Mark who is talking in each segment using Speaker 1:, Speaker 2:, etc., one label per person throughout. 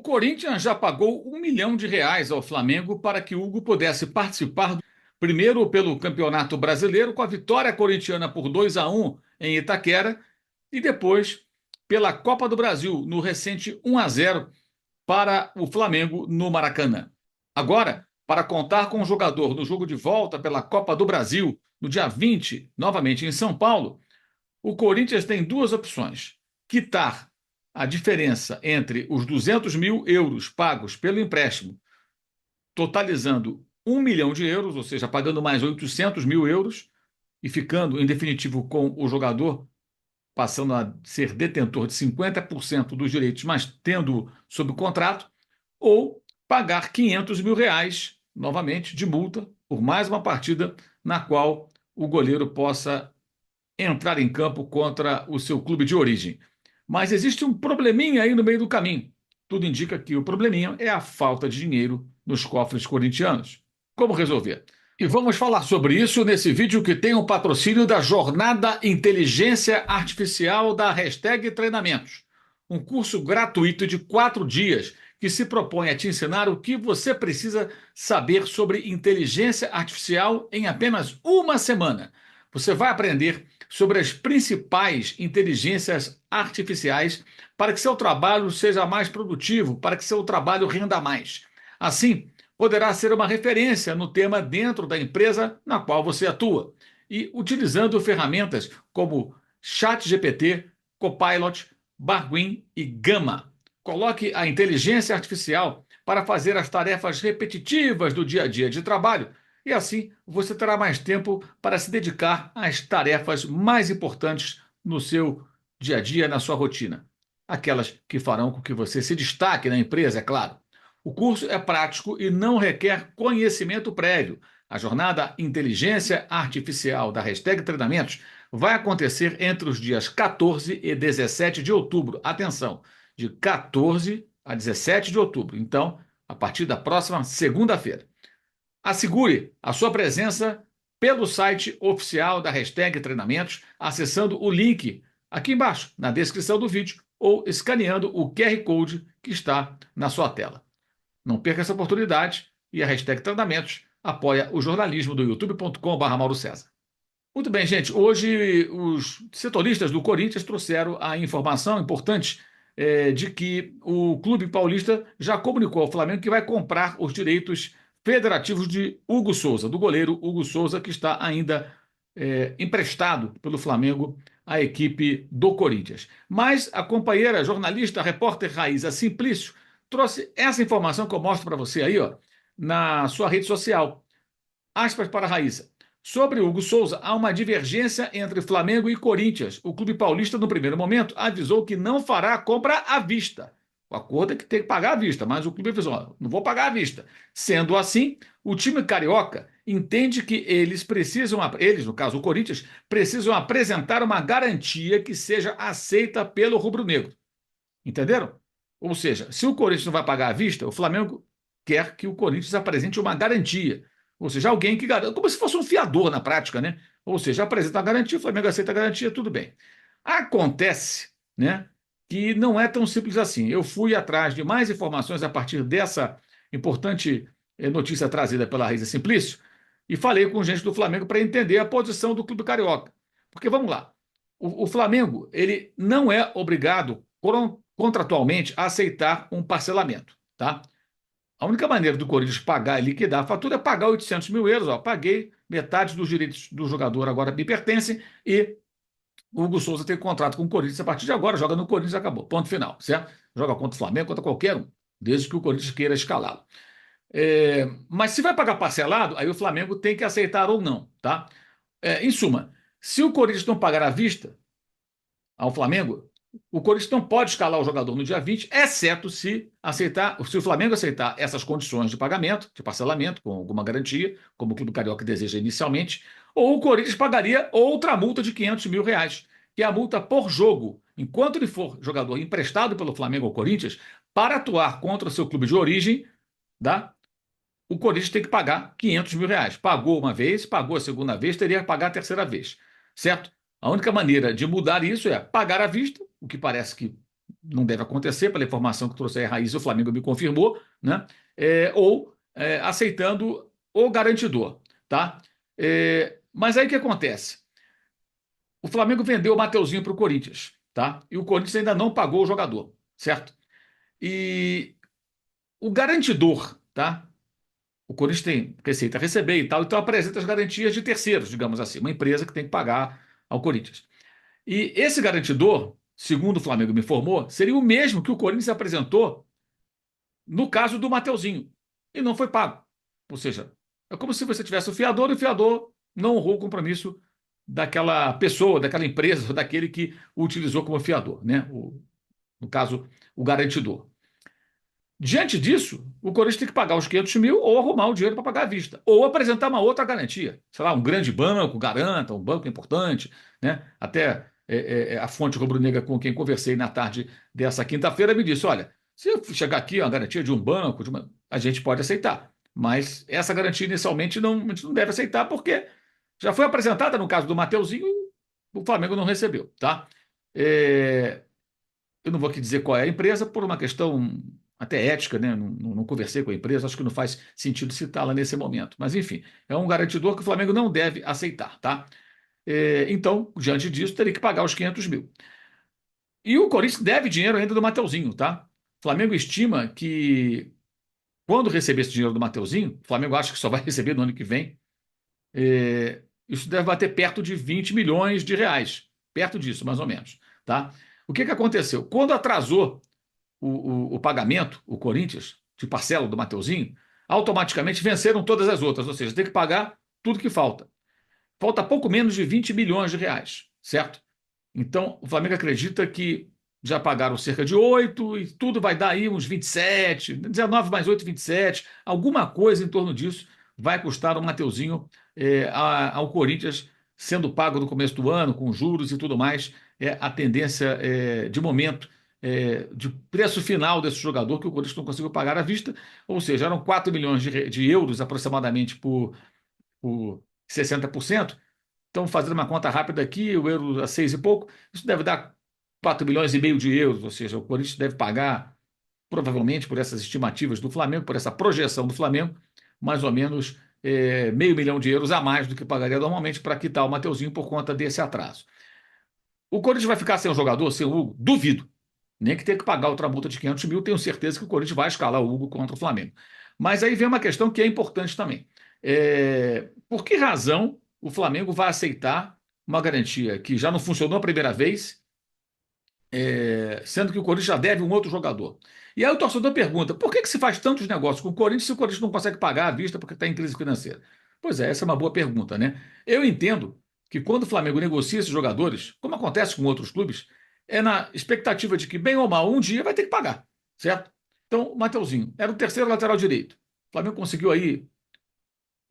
Speaker 1: Corinthians já pagou R$ 1 milhão ao Flamengo para que Hugo pudesse participar, primeiro pelo Campeonato Brasileiro, com a vitória corintiana por 2-1 em Itaquera, e depois pela Copa do Brasil, no recente 1-0 para o Flamengo no Maracanã. Agora, para contar com o jogador no jogo de volta pela Copa do Brasil, no dia 20, novamente em São Paulo, o Corinthians tem duas opções: quitar a diferença entre os 200 mil euros pagos pelo empréstimo, totalizando 1 milhão de euros, ou seja, pagando mais 800 mil euros e ficando, em definitivo, com o jogador passando a ser detentor de 50% dos direitos, mas tendo sob contrato, ou pagar R$ 500 mil, novamente, de multa, por mais uma partida na qual o goleiro possa entrar em campo contra o seu clube de origem. Mas existe um probleminha aí no meio do caminho. Tudo indica que o probleminha é a falta de dinheiro nos cofres corintianos. Como resolver? E vamos falar sobre isso nesse vídeo que tem o patrocínio da Jornada Inteligência Artificial da Hashtag Treinamentos, um curso gratuito de 4 dias que se propõe a te ensinar o que você precisa saber sobre inteligência artificial em apenas uma semana. Você vai aprender sobre as principais inteligências artificiais para que seu trabalho seja mais produtivo, para que seu trabalho renda mais. Assim, poderá ser uma referência no tema dentro da empresa na qual você atua, e utilizando ferramentas como ChatGPT, Copilot, Barwin e Gama. Coloque a inteligência artificial para fazer as tarefas repetitivas do dia a dia de trabalho, e assim você terá mais tempo para se dedicar às tarefas mais importantes no seu dia a dia, na sua rotina. Aquelas que farão com que você se destaque na empresa, é claro. O curso é prático e não requer conhecimento prévio. A jornada Inteligência Artificial da Hashtag Treinamentos vai acontecer entre os dias 14 e 17 de outubro. Atenção, de 14 a 17 de outubro. Então, a partir da próxima segunda-feira. Assegure a sua presença pelo site oficial da Hashtag Treinamentos, acessando o link aqui embaixo, na descrição do vídeo, ou escaneando o QR Code que está na sua tela. Não perca essa oportunidade, e a Hashtag Treinamentos apoia o jornalismo do youtube.com/. Mauro César. Muito bem, gente. Hoje os setoristas do Corinthians trouxeram a informação importante de que o clube paulista já comunicou ao Flamengo que vai comprar os direitos federativos de Hugo Souza, do goleiro Hugo Souza, que está ainda emprestado pelo Flamengo à equipe do Corinthians. Mas a companheira jornalista, a repórter Raíza Simplício, trouxe essa informação que eu mostro para você aí, ó, na sua rede social. Aspas para a Raíssa. Sobre Hugo Souza, há uma divergência entre Flamengo e Corinthians. O clube paulista, no primeiro momento, avisou que não fará a compra à vista. O acordo é que tem que pagar à vista, mas o clube avisou, ó, não vou pagar à vista. Sendo assim, o time carioca entende que eles precisam, eles, no caso o Corinthians, precisam apresentar uma garantia que seja aceita pelo rubro-negro. Entenderam? Ou seja, se o Corinthians não vai pagar à vista, o Flamengo quer que o Corinthians apresente uma garantia. Ou seja, alguém que garanta, como se fosse um fiador na prática, né? Ou seja, apresenta a garantia, o Flamengo aceita a garantia, tudo bem. Acontece, né, que não é tão simples assim. Eu fui atrás de mais informações a partir dessa importante notícia trazida pela Raíssa Simplício e falei com gente do Flamengo para entender a posição do clube carioca. Porque, vamos lá, o Flamengo ele não é obrigado contratualmente a aceitar um parcelamento, tá? A única maneira do Corinthians pagar e liquidar a fatura é pagar 800 mil euros. Ó, paguei metade dos direitos do jogador, agora me pertencem, e o Hugo Souza tem contrato com o Corinthians a partir de agora, joga no Corinthians e acabou. Ponto final, certo? Joga contra o Flamengo, contra qualquer um, desde que o Corinthians queira escalá-lo. Mas se vai pagar parcelado, aí o Flamengo tem que aceitar ou não, tá? Em suma, se o Corinthians não pagar à vista ao Flamengo, o Corinthians não pode escalar o jogador no dia 20, exceto se o Flamengo aceitar essas condições de pagamento, de parcelamento, com alguma garantia, como o Clube Carioca deseja inicialmente, ou o Corinthians pagaria outra multa de R$ 500 mil, que é a multa por jogo. Enquanto ele for jogador emprestado pelo Flamengo ao Corinthians, para atuar contra o seu clube de origem, tá? O Corinthians tem que pagar R$ 500 mil. Pagou uma vez, pagou a segunda vez, teria que pagar a terceira vez, certo? A única maneira de mudar isso é pagar à vista, o que parece que não deve acontecer, pela informação que trouxe aí a Raíssa, o Flamengo me confirmou, né? Ou aceitando o garantidor, tá? Mas aí o que acontece? O Flamengo vendeu o Mateuzinho para o Corinthians, tá? E o Corinthians ainda não pagou o jogador, certo? E o garantidor, tá? O Corinthians tem receita a receber e tal, então apresenta as garantias de terceiros, digamos assim, uma empresa que tem que pagar ao Corinthians. E esse garantidor, segundo o Flamengo me informou, seria o mesmo que o Corinthians apresentou no caso do Mateuzinho, e não foi pago. Ou seja, é como se você tivesse o fiador e o fiador não honrou o compromisso daquela pessoa, daquela empresa, ou daquele que o utilizou como fiador, né? No caso, o garantidor. Diante disso, o Corinthians tem que pagar os 500 mil ou arrumar o dinheiro para pagar à vista, ou apresentar uma outra garantia. Sei lá, um grande banco garanta, um banco importante, né? Até a fonte rubro-negra com quem conversei na tarde dessa quinta-feira me disse: olha, se eu chegar aqui a garantia de um banco, a gente pode aceitar, mas essa garantia inicialmente a gente não deve aceitar porque já foi apresentada no caso do Mateuzinho e o Flamengo não recebeu, tá? É, eu não vou aqui dizer qual é a empresa, por uma questão até ética, né? Não conversei com a empresa, acho que não faz sentido citá-la nesse momento. Mas, enfim, é um garantidor que o Flamengo não deve aceitar, tá? Então, diante disso, teria que pagar os 500 mil. E o Corinthians deve dinheiro ainda do Mateuzinho, tá? O Flamengo estima que, quando receber esse dinheiro do Mateuzinho, o Flamengo acha que só vai receber no ano que vem, isso deve bater perto de 20 milhões de reais. Perto disso, mais ou menos, tá? O que aconteceu? Quando atrasou o pagamento, o Corinthians, de parcela do Mateuzinho, automaticamente venceram todas as outras, ou seja, tem que pagar tudo que falta. Falta pouco menos de 20 milhões de reais, certo? Então, o Flamengo acredita que já pagaram cerca de 8 e tudo vai dar aí uns 27, 19 mais 8, 27, alguma coisa em torno disso vai custar o Mateuzinho ao Corinthians, sendo pago no começo do ano, com juros e tudo mais. É a tendência de momento de preço final desse jogador que o Corinthians não conseguiu pagar à vista, ou seja, eram 4 milhões de euros aproximadamente por 60%. Então, fazendo uma conta rápida aqui, o euro a 6 e pouco, isso deve dar 4 milhões e meio de euros, ou seja, o Corinthians deve pagar, provavelmente, por essas estimativas do Flamengo, por essa projeção do Flamengo, mais ou menos meio milhão de euros a mais do que pagaria normalmente para quitar o Mateuzinho por conta desse atraso. O Corinthians vai ficar sem o jogador, sem o Hugo? Duvido. Nem que tenha que pagar outra multa de 500 mil, tenho certeza que o Corinthians vai escalar o Hugo contra o Flamengo. Mas aí vem uma questão que é importante também. Por que razão o Flamengo vai aceitar uma garantia que já não funcionou a primeira vez, sendo que o Corinthians já deve um outro jogador? E aí o torcedor pergunta, por que se faz tantos negócios com o Corinthians se o Corinthians não consegue pagar à vista porque está em crise financeira? Pois é, essa é uma boa pergunta, né? Eu entendo que quando o Flamengo negocia esses jogadores, como acontece com outros clubes, é na expectativa de que, bem ou mal, um dia vai ter que pagar, certo? Então, o Mateuzinho era o terceiro lateral direito. O Flamengo conseguiu aí,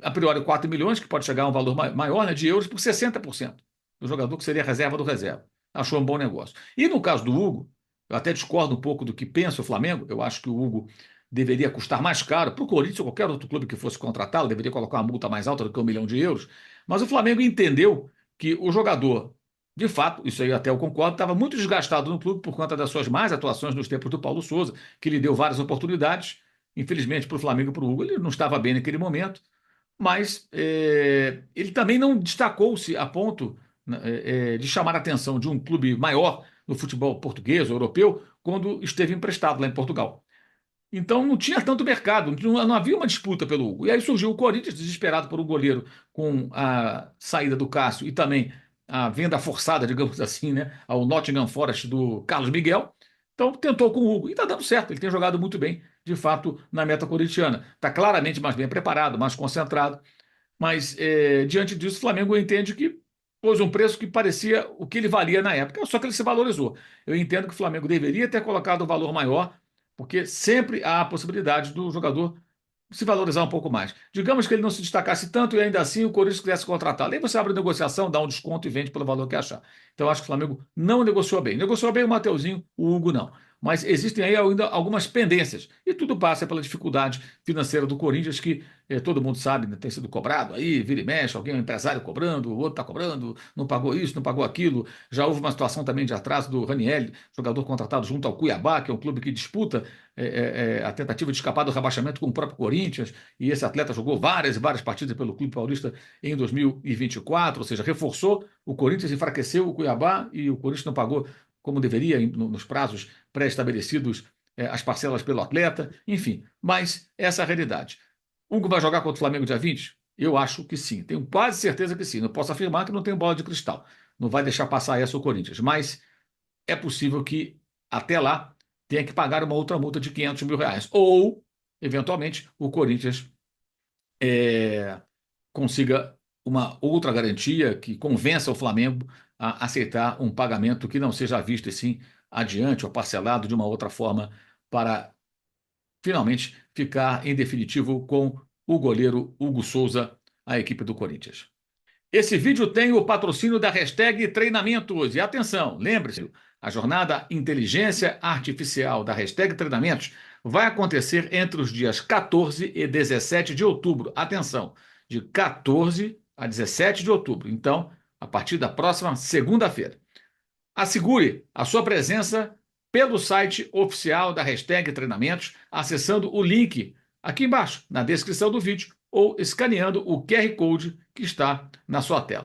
Speaker 1: a priori, 4 milhões, que pode chegar a um valor maior, né, de euros, por 60% do jogador que seria reserva do reserva. Achou um bom negócio. E no caso do Hugo, eu até discordo um pouco do que pensa o Flamengo, eu acho que o Hugo deveria custar mais caro para o Corinthians ou qualquer outro clube que fosse contratá-lo, deveria colocar uma multa mais alta do que 1 milhão de euros, mas o Flamengo entendeu que o jogador, de fato, isso aí até eu concordo, estava muito desgastado no clube por conta das suas más atuações nos tempos do Paulo Souza, que lhe deu várias oportunidades. Infelizmente, para o Flamengo e para o Hugo, ele não estava bem naquele momento, mas ele também não destacou-se a ponto né, de chamar a atenção de um clube maior no futebol português ou europeu quando esteve emprestado lá em Portugal. Então não tinha tanto mercado, não havia uma disputa pelo Hugo. E aí surgiu o Corinthians, desesperado por um goleiro, com a saída do Cássio e também a venda forçada, digamos assim, né, ao Nottingham Forest do Carlos Miguel. Então tentou com o Hugo e está dando certo, ele tem jogado muito bem, de fato, na meta corintiana. Está claramente mais bem preparado, mais concentrado, mas diante disso o Flamengo entende que pôs um preço que parecia o que ele valia na época, só que ele se valorizou. Eu entendo que o Flamengo deveria ter colocado um valor maior, porque sempre há a possibilidade do jogador se valorizar um pouco mais. Digamos que ele não se destacasse tanto e ainda assim o Corinthians quisesse contratá-lo. Aí você abre a negociação, dá um desconto e vende pelo valor que achar. Então eu acho que o Flamengo não negociou bem. Negociou bem o Mateuzinho, o Hugo não. mas existem aí ainda algumas pendências. E tudo passa pela dificuldade financeira do Corinthians, que todo mundo sabe, né, tem sido cobrado aí, vira e mexe, alguém é um empresário cobrando, o outro está cobrando, não pagou isso, não pagou aquilo. Já houve uma situação também de atraso do Raniel, jogador contratado junto ao Cuiabá, que é um clube que disputa a tentativa de escapar do rebaixamento com o próprio Corinthians, e esse atleta jogou várias e várias partidas pelo Clube Paulista em 2024, ou seja, reforçou o Corinthians, enfraqueceu o Cuiabá e o Corinthians não pagou como deveria nos prazos pré-estabelecidos as parcelas pelo atleta, enfim, mas essa é a realidade. Hugo vai jogar contra o Flamengo dia 20? Eu acho que sim, tenho quase certeza que sim. Não posso afirmar que não tenho bola de cristal, não vai deixar passar essa o Corinthians, mas é possível que até lá tenha que pagar uma outra multa de R$ 500 mil, ou, eventualmente, o Corinthians consiga uma outra garantia que convença o Flamengo a aceitar um pagamento que não seja à vista e sim adiante ou parcelado de uma outra forma para finalmente ficar em definitivo com o goleiro Hugo Souza, a equipe do Corinthians. Esse vídeo tem o patrocínio da hashtag Treinamentos. E atenção, lembre-se, a jornada Inteligência Artificial da hashtag Treinamentos vai acontecer entre os dias 14 e 17 de outubro. Atenção, de 14 a 17 de outubro. Então, a partir da próxima segunda-feira. Assegure a sua presença pelo site oficial da hashtag Treinamentos, acessando o link aqui embaixo, na descrição do vídeo, ou escaneando o QR Code que está na sua tela.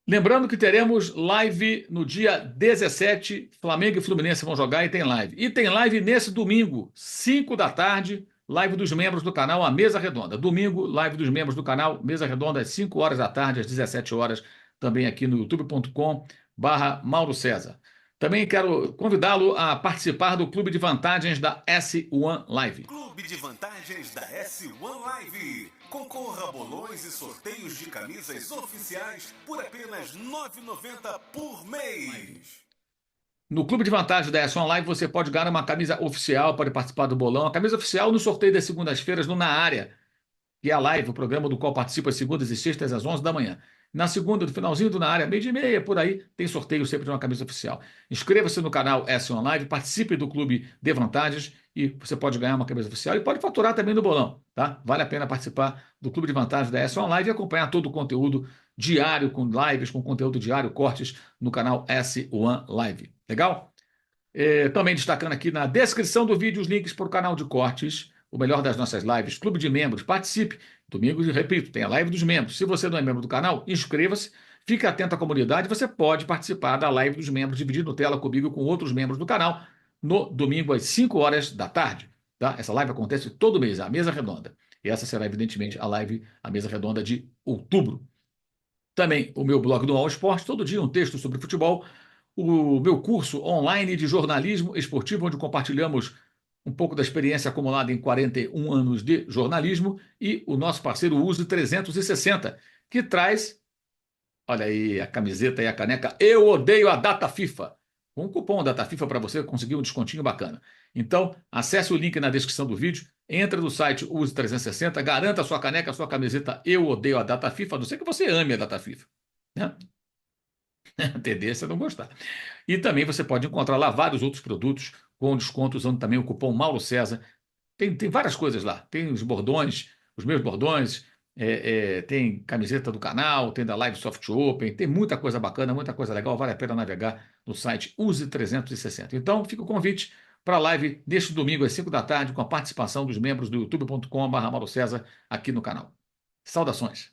Speaker 1: Lembrando que teremos live no dia 17, Flamengo e Fluminense vão jogar e tem live. E tem live nesse domingo, 5 da tarde, live dos membros do canal, a Mesa Redonda. Domingo, live dos membros do canal, Mesa Redonda, às 5 horas da tarde, às 17 horas, também aqui no youtube.com/Mauro César. Também quero convidá-lo a participar do Clube de Vantagens da S1 Live.
Speaker 2: Clube de Vantagens da S1 Live. Concorra a bolões e sorteios de camisas oficiais por apenas R$ 9,90 por mês.
Speaker 1: No Clube de Vantagens da S1 Live você pode ganhar uma camisa oficial, pode participar do bolão. A camisa oficial no sorteio das segundas-feiras no Na Área, que é a live, o programa do qual participa às segundas e sextas às 11 da manhã. Na segunda, no finalzinho do Na Área, meio de meia, por aí, tem sorteio sempre de uma camisa oficial. Inscreva-se no canal S1 Live, participe do Clube de Vantagens e você pode ganhar uma camisa oficial e pode faturar também no bolão, tá? Vale a pena participar do Clube de Vantagens da S1 Live e acompanhar todo o conteúdo diário, com lives, com conteúdo diário, cortes no canal S1 Live. Legal? Também destacando aqui na descrição do vídeo os links para o canal de cortes, o melhor das nossas lives, Clube de Membros. Participe. Domingos, repito, tem a live dos membros. Se você não é membro do canal, inscreva-se, fique atento à comunidade. Você pode participar da live dos membros, dividindo tela comigo e com outros membros do canal, no domingo às 5 horas da tarde. Tá? Essa live acontece todo mês, a Mesa Redonda. E essa será, evidentemente, a Mesa Redonda de outubro. Também o meu blog do All Sport, todo dia um texto sobre futebol. O meu curso online de jornalismo esportivo, onde compartilhamos um pouco da experiência acumulada em 41 anos de jornalismo, e o nosso parceiro Use 360, que traz, olha aí, a camiseta e a caneca Eu Odeio a Data FIFA, com um cupom Data FIFA para você conseguir um descontinho bacana. Então, acesse o link na descrição do vídeo, entre no site Use 360, garanta a sua caneca, a sua camiseta Eu Odeio a Data FIFA, a não ser que você ame a Data FIFA, né? A tendência é não gostar. E também você pode encontrar lá vários outros produtos com desconto usando também o cupom Mauro César. Tem várias coisas lá. Tem os bordões, os meus bordões, tem camiseta do canal, tem da Live Soft Open, tem muita coisa bacana, muita coisa legal. Vale a pena navegar no site Use 360. Então, fica o convite para a live neste domingo às 5 da tarde com a participação dos membros do youtube.com/Mauro César aqui no canal. Saudações!